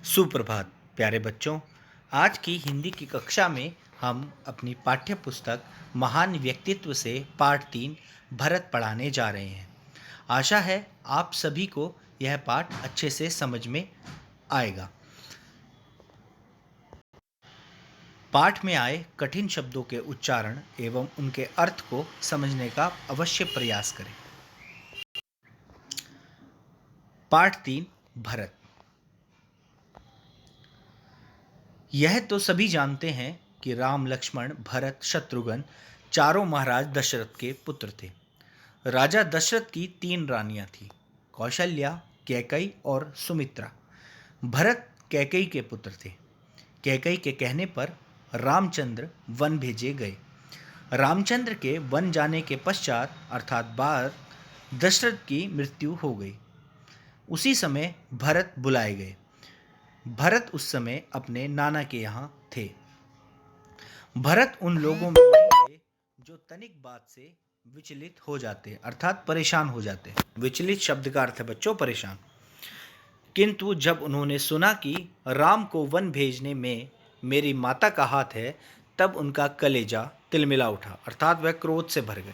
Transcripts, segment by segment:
सुप्रभात प्यारे बच्चों। आज की हिंदी की कक्षा में हम अपनी पाठ्य पुस्तक महान व्यक्तित्व से पाठ 3 भरत पढ़ाने जा रहे हैं। आशा है आप सभी को यह पाठ अच्छे से समझ में आएगा। पाठ में आए कठिन शब्दों के उच्चारण एवं उनके अर्थ को समझने का अवश्य प्रयास करें। पाठ 3 भरत। यह तो सभी जानते हैं कि राम, लक्ष्मण, भरत, शत्रुघ्न चारों महाराज दशरथ के पुत्र थे। राजा दशरथ की 3 रानियां थीं, कौशल्या, कैकेयी और सुमित्रा। भरत कैकेयी के पुत्र थे। कैकेयी के कहने पर रामचंद्र वन भेजे गए। रामचंद्र के वन जाने के पश्चात अर्थात बाद दशरथ की मृत्यु हो गई। उसी समय भरत बुलाए गए। भरत उस समय अपने नाना के यहाँ थे। भरत उन लोगों में नहीं थे जो तनिक बात से विचलित हो जाते अर्थात परेशान हो जाते। विचलित शब्द का अर्थ है बच्चों परेशान। किंतु जब उन्होंने सुना कि राम को वन भेजने में मेरी माता का हाथ है, तब उनका कलेजा तिलमिला उठा अर्थात वह क्रोध से भर गए।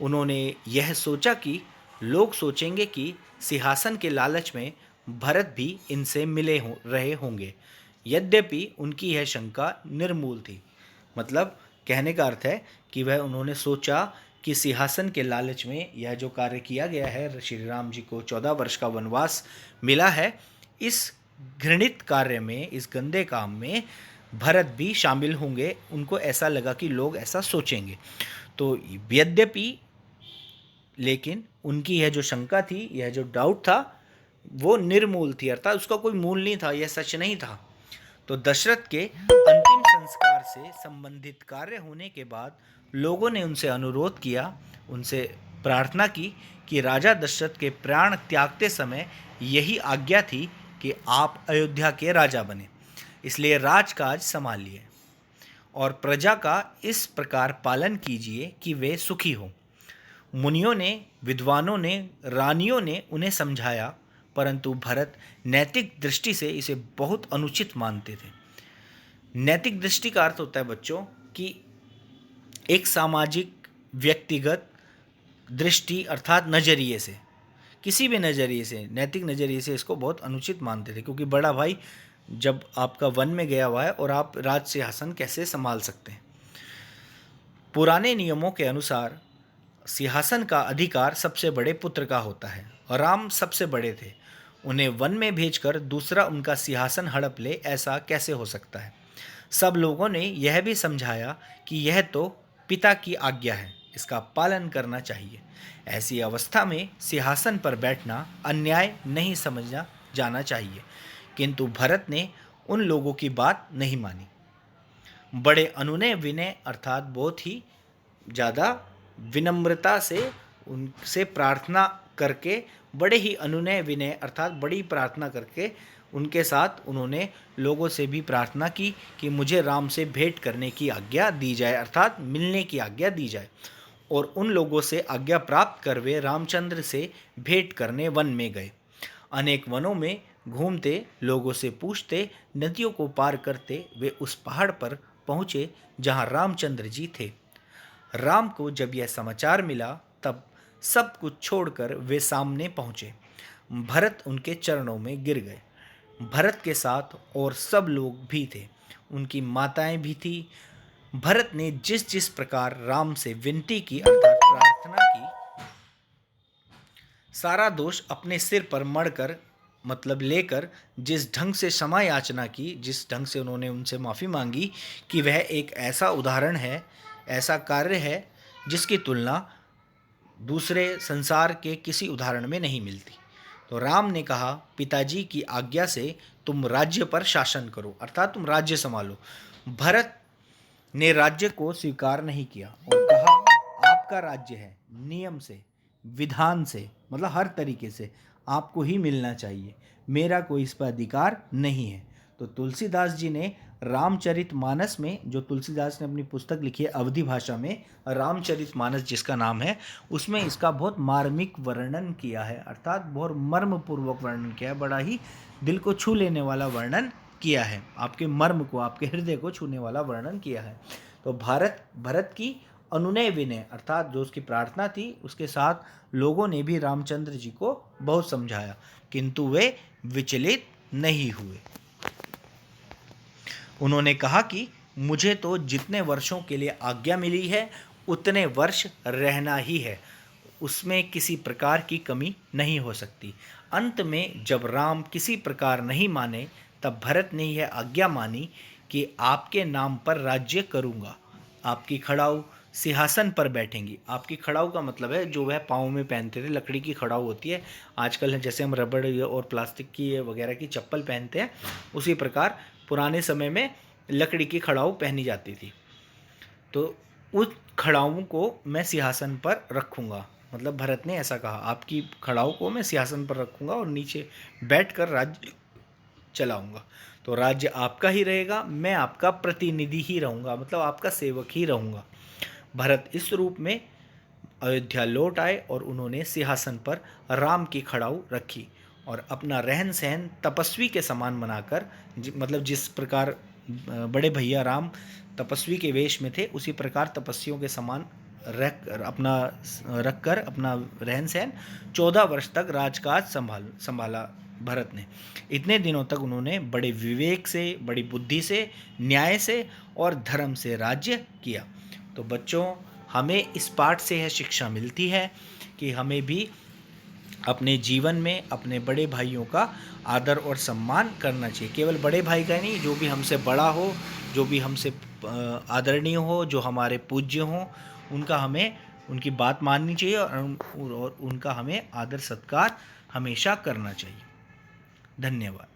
उन्होंने यह सोचा कि लोग सोचेंगे कि सिंहासन के लालच में भरत भी इनसे मिले रहे होंगे। यद्यपि उनकी यह शंका निर्मूल थी। मतलब कहने का अर्थ है कि उन्होंने सोचा कि सिंहासन के लालच में यह जो कार्य किया गया है, श्री राम जी को 14 वर्ष का वनवास मिला है, इस घृणित कार्य में, इस गंदे काम में भरत भी शामिल होंगे। उनको ऐसा लगा कि लोग ऐसा सोचेंगे। तो यद्यपि लेकिन उनकी यह जो शंका थी, यह जो डाउट था, वो निर्मूल थी अर्थात उसका कोई मूल नहीं था, यह सच नहीं था। तो दशरथ के अंतिम संस्कार से संबंधित कार्य होने के बाद लोगों ने उनसे अनुरोध किया, उनसे प्रार्थना की कि राजा दशरथ के प्राण त्यागते समय यही आज्ञा थी कि आप अयोध्या के राजा बने, इसलिए राजकाज संभालिए और प्रजा का इस प्रकार पालन कीजिए कि वे सुखी हों। मुनियों ने, विद्वानों ने, रानियों ने उन्हें समझाया, परंतु भरत नैतिक दृष्टि से इसे बहुत अनुचित मानते थे। नैतिक दृष्टि का अर्थ होता है बच्चों कि एक सामाजिक, व्यक्तिगत दृष्टि अर्थात नज़रिए से, किसी भी नज़रिए से, नैतिक नज़रिए से इसको बहुत अनुचित मानते थे। क्योंकि बड़ा भाई जब आपका वन में गया हुआ है और आप राज सिंहासन कैसे संभाल सकते हैं। पुराने नियमों के अनुसार सिंहासन का अधिकार सबसे बड़े पुत्र का होता है और राम सबसे बड़े थे। उन्हें वन में भेजकर दूसरा उनका सिंहासन हड़प ले, ऐसा कैसे हो सकता है। सब लोगों ने यह भी समझाया कि यह तो पिता की आज्ञा है, इसका पालन करना चाहिए। ऐसी अवस्था में सिंहासन पर बैठना अन्याय नहीं समझा जाना चाहिए। किंतु भरत ने उन लोगों की बात नहीं मानी। बड़े अनुनय विनय अर्थात बहुत ही ज़्यादा विनम्रता से उनसे प्रार्थना करके, बड़े ही अनुनय विनय अर्थात बड़ी प्रार्थना करके उनके साथ उन्होंने लोगों से भी प्रार्थना की कि मुझे राम से भेंट करने की आज्ञा दी जाए अर्थात मिलने की आज्ञा दी जाए। और उन लोगों से आज्ञा प्राप्त कर वे रामचंद्र से भेंट करने वन में गए। अनेक वनों में घूमते, लोगों से पूछते, नदियों को पार करते वे उस पहाड़ पर पहुँचे जहाँ रामचंद्र जी थे। राम को जब यह समाचार मिला तब सब कुछ छोड़कर वे सामने पहुँचे। भरत उनके चरणों में गिर गए। भरत के साथ और सब लोग भी थे, उनकी माताएं भी थी। भरत ने जिस जिस प्रकार राम से विनती की अर्थात प्रार्थना की, सारा दोष अपने सिर पर मढ़कर मतलब लेकर जिस ढंग से क्षमा याचना की, जिस ढंग से उन्होंने उनसे माफ़ी मांगी कि वह एक ऐसा उदाहरण है, ऐसा कार्य है जिसकी तुलना दूसरे संसार के किसी उदाहरण में नहीं मिलती। तो राम ने कहा, पिताजी की आज्ञा से तुम राज्य पर शासन करो अर्थात तुम राज्य संभालो। भरत ने राज्य को स्वीकार नहीं किया और कहा, आपका राज्य है, नियम से, विधान से, मतलब हर तरीके से आपको ही मिलना चाहिए, मेरा कोई इस पर अधिकार नहीं है। तो तुलसीदास जी ने रामचरितमानस में, जो तुलसीदास ने अपनी पुस्तक लिखी है अवधी भाषा में, रामचरितमानस जिसका नाम है, उसमें इसका बहुत मार्मिक वर्णन किया है, अर्थात बहुत मर्मपूर्वक वर्णन किया है, बड़ा ही दिल को छू लेने वाला वर्णन किया है, आपके मर्म को, आपके हृदय को छूने वाला वर्णन किया है। तो भरत की अनुनय विनय, अर्थात जो उसकी प्रार्थना थी, उसके साथ लोगों ने भी रामचंद्र जी को बहुत समझाया, किंतु वे विचलित नहीं हुए। उन्होंने कहा कि मुझे तो जितने वर्षों के लिए आज्ञा मिली है उतने वर्ष रहना ही है, उसमें किसी प्रकार की कमी नहीं हो सकती। अंत में जब राम किसी प्रकार नहीं माने, तब भरत ने यह आज्ञा मानी कि आपके नाम पर राज्य करूँगा, आपकी खड़ाऊ सिंहासन पर बैठेंगी। आपकी खड़ाऊ का मतलब है जो वह पाँव में पहनते थे, लकड़ी की खड़ाऊ होती है, आजकल जैसे हम रबड़ और प्लास्टिक की वगैरह की चप्पल पहनते हैं, उसी प्रकार पुराने समय में लकड़ी की खड़ाऊ पहनी जाती थी। तो उस खड़ाऊ को मैं सिंहासन पर रखूँगा, मतलब भरत ने ऐसा कहा, आपकी खड़ाऊ को मैं सिंहासन पर रखूँगा और नीचे बैठकर राज्य चलाऊँगा। तो राज्य आपका ही रहेगा, मैं आपका प्रतिनिधि ही रहूँगा, मतलब आपका सेवक ही रहूँगा। भरत इस रूप में अयोध्या लौट आए और उन्होंने सिंहासन पर राम की खड़ाऊ रखी और अपना रहन सहन तपस्वी के समान बनाकर, मतलब जिस प्रकार बड़े भैया राम तपस्वी के वेश में थे, उसी प्रकार तपस्वियों के समान रख कर अपना रहन सहन 14 वर्ष तक राजकाज संभाला भरत ने। इतने दिनों तक उन्होंने बड़े विवेक से, बड़ी बुद्धि से, न्याय से और धर्म से राज्य किया। तो बच्चों, हमें इस पाठ से यह शिक्षा मिलती है कि हमें भी अपने जीवन में अपने बड़े भाइयों का आदर और सम्मान करना चाहिए। केवल बड़े भाई का नहीं, जो भी हमसे बड़ा हो, जो भी हमसे आदरणीय हो, जो हमारे पूज्य हों, उनका हमें, उनकी बात माननी चाहिए और उनका हमें आदर सत्कार हमेशा करना चाहिए। धन्यवाद।